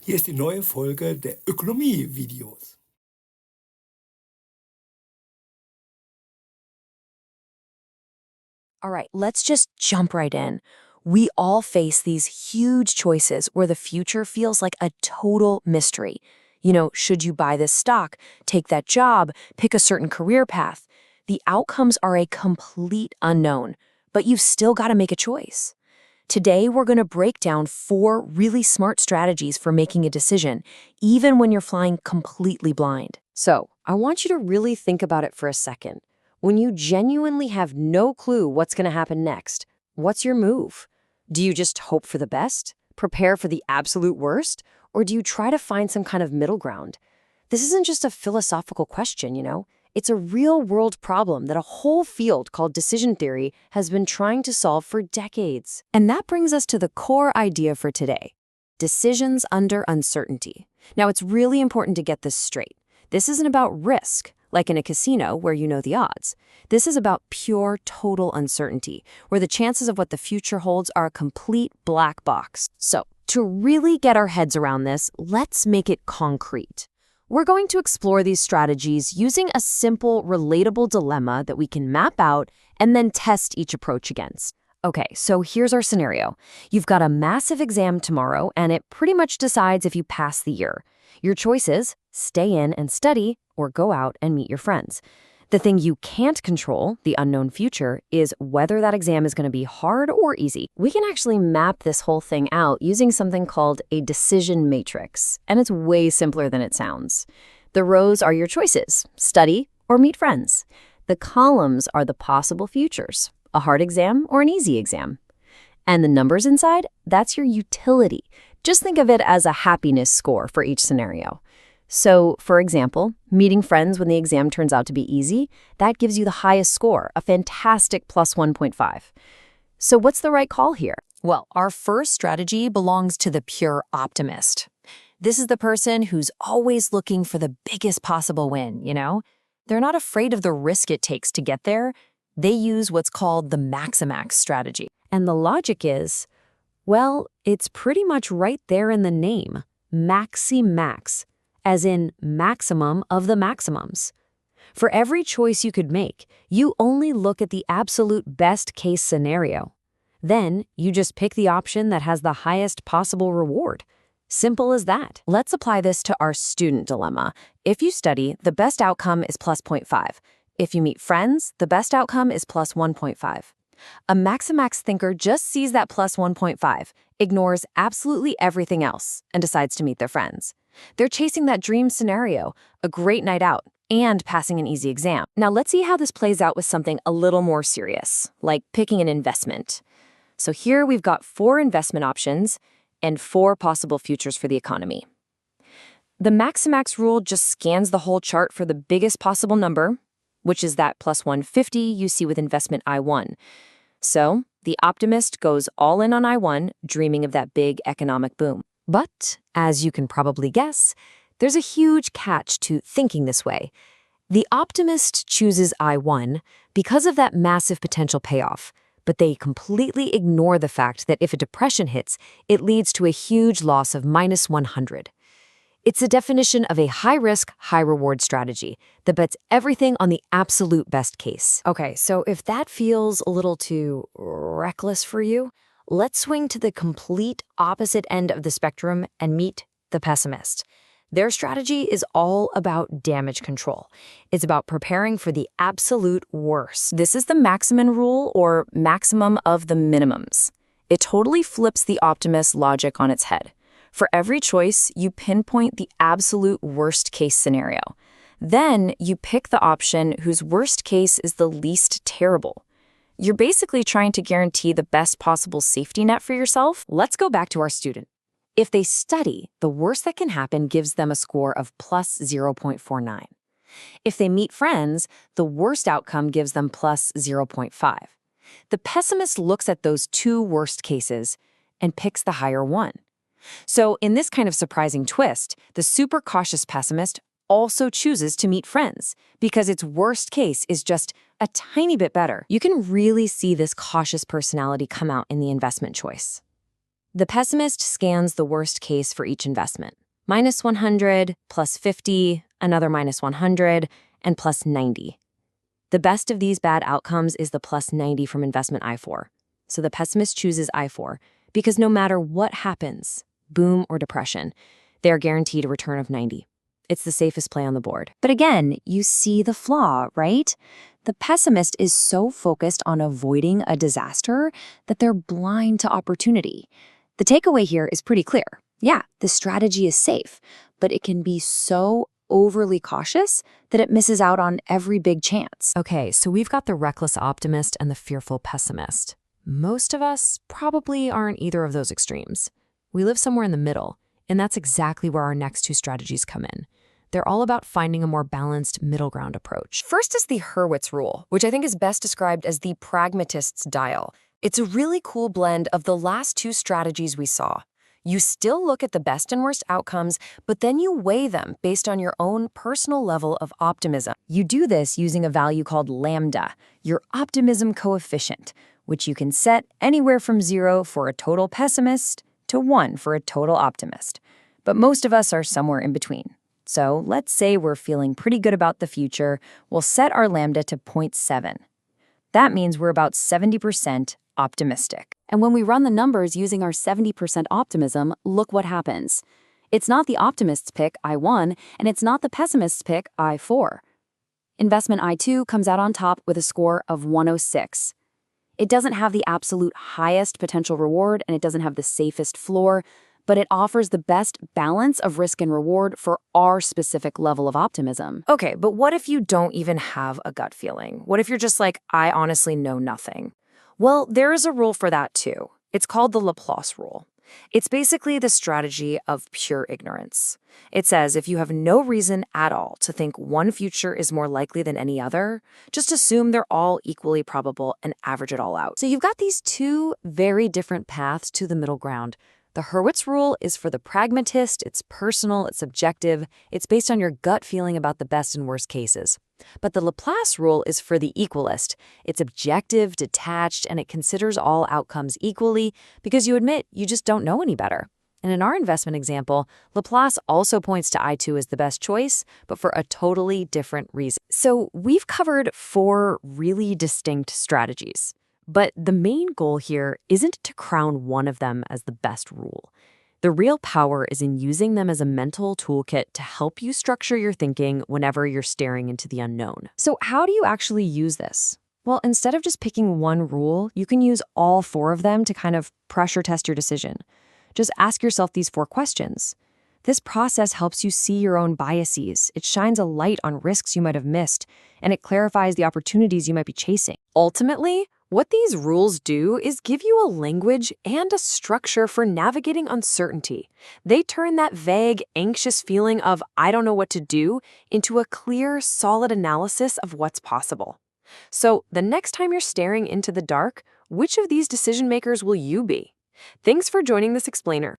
Hier ist die neue Folge der Ökonomie-Videos. All right, let's just jump right in. We all face these huge choices where the future feels like a total mystery. Should you buy this stock, take that job, pick a certain career path? The outcomes are a complete unknown, but you've still got to make a choice. Today, we're going to break down 4 really smart strategies for making a decision, even when you're flying completely blind. So, I want you to really think about it for a second. When you genuinely have no clue what's going to happen next, what's your move? Do you just hope for the best, prepare for the absolute worst, or do you try to find some kind of middle ground? This isn't just a philosophical question. It's a real-world problem that a whole field called decision theory has been trying to solve for decades. And that brings us to the core idea for today: decisions under uncertainty. Now, it's really important to get this straight. This isn't about risk, like in a casino where you know the odds. This is about pure, total uncertainty, where the chances of what the future holds are a complete black box. So, to really get our heads around this, let's make it concrete. We're going to explore these strategies using a simple, relatable dilemma that we can map out and then test each approach against. Okay, so here's our scenario. You've got a massive exam tomorrow, and it pretty much decides if you pass the year. Your choices: stay in and study, or go out and meet your friends. The thing you can't control, the unknown future, is whether that exam is going to be hard or easy. We can actually map this whole thing out using something called a decision matrix, and it's way simpler than it sounds. The rows are your choices: study or meet friends. The columns are the possible futures: a hard exam or an easy exam. And the numbers inside, that's your utility. Just think of it as a happiness score for each scenario. So, for example, meeting friends when the exam turns out to be easy, that gives you the highest score, a fantastic plus 1.5. So what's the right call here? Well, our first strategy belongs to the pure optimist. This is the person who's always looking for the biggest possible win. They're not afraid of the risk it takes to get there. They use what's called the maximax strategy. And the logic is, well, it's pretty much right there in the name, maxi-max, as in maximum of the maximums. For every choice you could make, you only look at the absolute best-case scenario. Then, you just pick the option that has the highest possible reward. Simple as that. Let's apply this to our student dilemma. If you study, the best outcome is plus 0.5. If you meet friends, the best outcome is plus 1.5. A maximax thinker just sees that plus 1.5, ignores absolutely everything else, and decides to meet their friends. They're chasing that dream scenario, a great night out, and passing an easy exam. Now let's see how this plays out with something a little more serious, like picking an investment. So here we've got 4 investment options and 4 possible futures for the economy. The maximax rule just scans the whole chart for the biggest possible number, which is that plus 150 you see with investment I1. So the optimist goes all in on I1, dreaming of that big economic boom. But, as you can probably guess, there's a huge catch to thinking this way. The optimist chooses I1 because of that massive potential payoff, but they completely ignore the fact that if a depression hits, it leads to a huge loss of minus 100. It's a definition of a high-risk, high-reward strategy that bets everything on the absolute best case. Okay, so if that feels a little too reckless for you, let's swing to the complete opposite end of the spectrum and meet the pessimist. Their strategy is all about damage control. It's about preparing for the absolute worst. This is the Maximin rule, or maximum of the minimums. It totally flips the optimist logic on its head. For every choice, you pinpoint the absolute worst-case scenario. Then you pick the option whose worst case is the least terrible. You're basically trying to guarantee the best possible safety net for yourself. Let's go back to our student. If they study, the worst that can happen gives them a score of plus 0.49. If they meet friends, the worst outcome gives them plus 0.5. The pessimist looks at those 2 worst cases and picks the higher one. So in this kind of surprising twist, the super cautious pessimist also chooses to meet friends because its worst case is just a tiny bit better. You can really see this cautious personality come out in the investment choice. The pessimist scans the worst case for each investment. Minus 100, plus 50, another minus 100, and plus 90. The best of these bad outcomes is the plus 90 from investment I4. So the pessimist chooses I4 because no matter what happens, boom or depression, they are guaranteed a return of 90. It's the safest play on the board. But again, you see the flaw, right? The pessimist is so focused on avoiding a disaster that they're blind to opportunity. The takeaway here is pretty clear. Yeah, the strategy is safe, but it can be so overly cautious that it misses out on every big chance. Okay, so we've got the reckless optimist and the fearful pessimist. Most of us probably aren't either of those extremes. We live somewhere in the middle, and that's exactly where our next two strategies come in. They're all about finding a more balanced middle ground approach. First is the Hurwitz rule, which I think is best described as the pragmatist's dial. It's a really cool blend of the last two strategies we saw. You still look at the best and worst outcomes, but then you weigh them based on your own personal level of optimism. You do this using a value called lambda, your optimism coefficient, which you can set anywhere from 0 for a total pessimist to 1 for a total optimist. But most of us are somewhere in between. So let's say we're feeling pretty good about the future. We'll set our lambda to 0.7. That means we're about 70% optimistic. And when we run the numbers using our 70% optimism, look what happens. It's not the optimist's pick, I1, and it's not the pessimist's pick, I4. Investment I2 comes out on top with a score of 106. It doesn't have the absolute highest potential reward, and it doesn't have the safest floor, but it offers the best balance of risk and reward for our specific level of optimism. Okay, but what if you don't even have a gut feeling? What if you're just like, I honestly know nothing? Well, there is a rule for that too. It's called the Laplace rule. It's basically the strategy of pure ignorance. It says if you have no reason at all to think one future is more likely than any other, just assume they're all equally probable and average it all out. So you've got these two very different paths to the middle ground. The Hurwitz rule is for the pragmatist, it's personal, it's subjective, it's based on your gut feeling about the best and worst cases. But the Laplace rule is for the equalist. It's objective, detached, and it considers all outcomes equally because you admit you just don't know any better. And in our investment example, Laplace also points to I2 as the best choice, but for a totally different reason. So we've covered 4 really distinct strategies. But the main goal here isn't to crown one of them as the best rule. The real power is in using them as a mental toolkit to help you structure your thinking whenever you're staring into the unknown. So how do you actually use this? Well, instead of just picking one rule, you can use all 4 of them to kind of pressure test your decision. Just ask yourself these 4 questions. This process helps you see your own biases. It shines a light on risks you might have missed, and it clarifies the opportunities you might be chasing. Ultimately, what these rules do is give you a language and a structure for navigating uncertainty. They turn that vague, anxious feeling of, I don't know what to do, into a clear, solid analysis of what's possible. So the next time you're staring into the dark, which of these decision makers will you be? Thanks for joining this explainer.